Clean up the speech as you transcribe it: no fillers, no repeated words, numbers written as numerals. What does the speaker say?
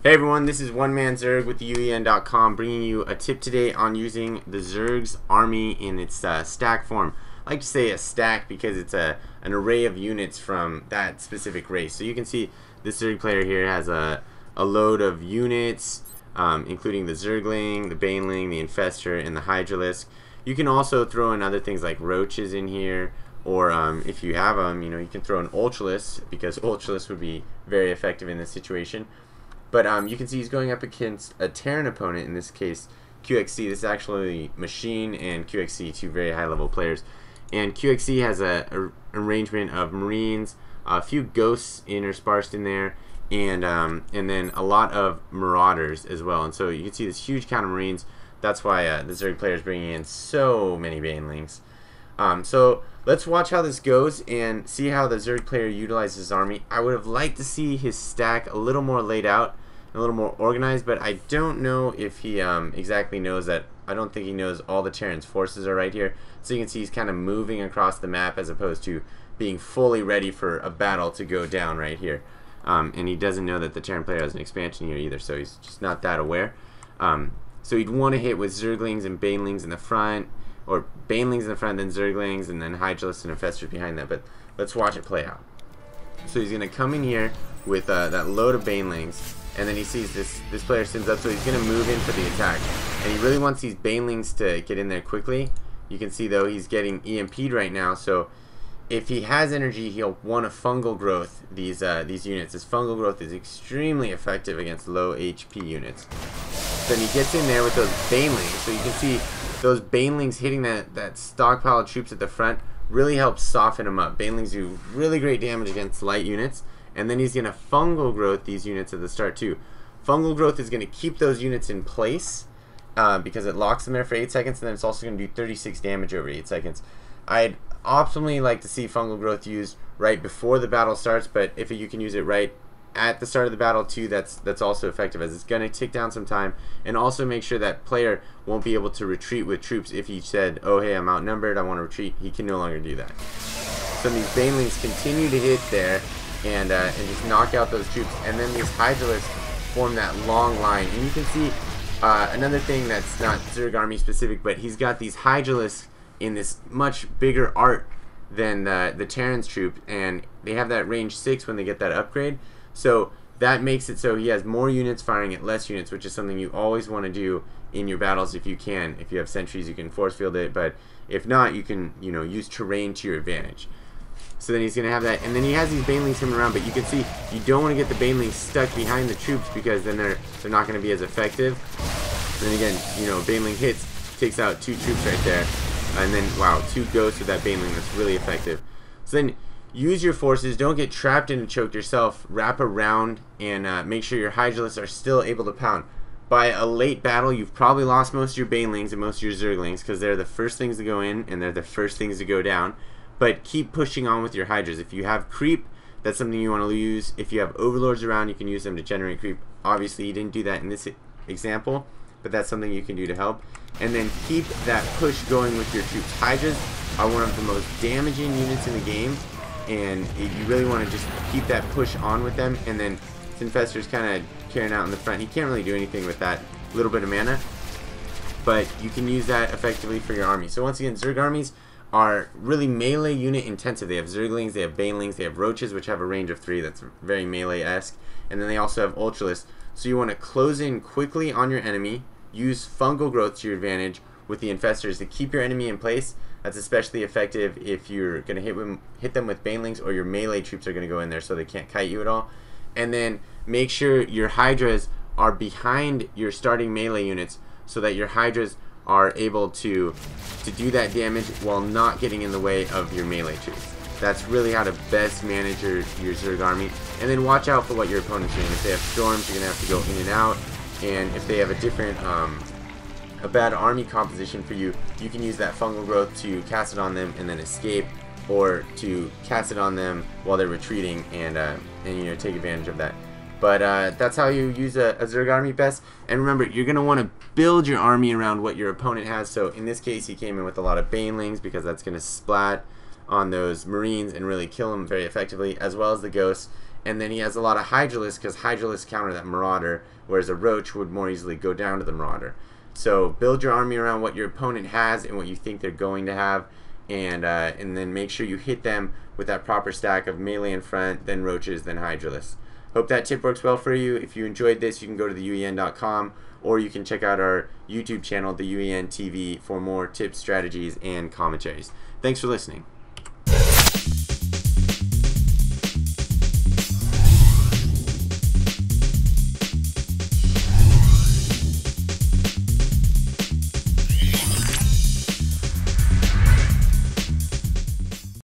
Hey everyone, this is One Man Zerg with theuen.com, bringing you a tip today on using the Zerg's army in its stack form. I like to say a stack because it's an array of units from that specific race. So you can see this Zerg player here has a load of units, including the Zergling, the Baneling, the Infestor, and the Hydralisk. You can also throw in other things like roaches in here, or if you have them, you can throw an Ultralisk, because Ultralisk would be very effective in this situation. But you can see he's going up against a Terran opponent, in this case QXC. This is actually Machine and QXC, two very high level players. And QXC has a arrangement of Marines, a few Ghosts interspersed in there, and then a lot of Marauders as well. And so you can see this huge count of Marines. That's why the Zerg player is bringing in so many Banelings. So let's watch how this goes and see how the Zerg player utilizes his army. I would have liked to see his stack a little more laid out, a little more organized, but I don't know if he exactly knows that. I don't think he knows all the Terran's forces are right here. So you can see he's kind of moving across the map as opposed to being fully ready for a battle to go down right here. And he doesn't know that the Terran player has an expansion here either, so he's just not that aware. So he'd want to hit with Zerglings and Banelings in the front, or Banelings in the front, then Zerglings, and then Hydralisks and Infestors behind that. But let's watch it play out. So he's going to come in here with that load of Banelings, and then he sees this player sims up, so he's going to move in for the attack. And he really wants these Banelings to get in there quickly. You can see, though, he's getting EMP'd right now, so if he has energy, he'll want to fungal growth these units. This fungal growth is extremely effective against low HP units. Then he gets in there with those Banelings, so you can see those Banelings hitting that stockpile of troops at the front really helps soften them up. Banelings do really great damage against light units, and then he's going to fungal growth these units at the start too. Fungal growth is going to keep those units in place because it locks them there for 8 seconds, and then it's also going to do 36 damage over 8 seconds. I'd optimally like to see fungal growth used right before the battle starts, but if you can use it right at the start of the battle too, that's also effective, as it's going to tick down some time, and also make sure that player won't be able to retreat with troops. If he said, oh hey, I'm outnumbered, I want to retreat, he can no longer do that. So these Banelings continue to hit there and just knock out those troops, and then these Hydralisks form that long line. And you can see another thing that's not Zerg army specific, but he's got these Hydralisks in this much bigger art than the Terran's troop, and they have that range 6 when they get that upgrade. So that makes it so he has more units firing at less units, which is something you always want to do in your battles if you can. If you have sentries, you can force field it, but if not, you can use terrain to your advantage. So then he's going to have that, and then he has these Banelings coming around, but you can see you don't want to get the Banelings stuck behind the troops, because then they're not going to be as effective. And then again, Baneling hits, takes out 2 troops right there, and then wow, 2 ghosts with that Baneling. That's really effective. So then use your forces, don't get trapped in and choked yourself, wrap around, and make sure your Hydralisks are still able to pound. By a late battle, you've probably lost most of your Banelings and most of your Zerglings, because they're the first things to go in and they're the first things to go down. But keep pushing on with your Hydras. If you have creep, that's something you want to use. If you have Overlords around, you can use them to generate creep. Obviously, you didn't do that in this example, but that's something you can do to help. And then keep that push going with your troops. Hydras are one of the most damaging units in the game, and you really want to just keep that push on with them. And then Infestor's kind of carrying out in the front. He can't really do anything with that little bit of mana, but you can use that effectively for your army. So once again, Zerg armies are really melee unit intensive. They have Zerglings, they have Banelings, they have Roaches, which have a range of 3. That's very melee-esque. And then they also have Ultralisks. So you want to close in quickly on your enemy, use fungal growth to your advantage with the Infestors to keep your enemy in place. That's especially effective if you're going to hit them with Banelings, or your melee troops are going to go in there so they can't kite you at all. And then make sure your Hydras are behind your starting melee units, so that your Hydras are able to do that damage while not getting in the way of your melee troops. That's really how to best manage your Zerg army. And then watch out for what your opponent's doing. If they have storms, you're going to have to go in and out. And if they have a different, a bad army composition for you, you can use that fungal growth to cast it on them and then escape, or to cast it on them while they're retreating and take advantage of that. But that's how you use a Zerg army best. And remember, you're going to want to build your army around what your opponent has. So in this case, he came in with a lot of Banelings, because that's going to splat on those Marines and really kill them very effectively, as well as the Ghosts. And then he has a lot of Hydralisks because Hydralisks counter that Marauder, whereas a Roach would more easily go down to the Marauder. So build your army around what your opponent has and what you think they're going to have, and then make sure you hit them with that proper stack of melee in front, then Roaches, then Hydralisks. Hope that tip works well for you. If you enjoyed this, you can go to theuen.com, or you can check out our YouTube channel, the UEN TV, for more tips, strategies, and commentaries. Thanks for listening.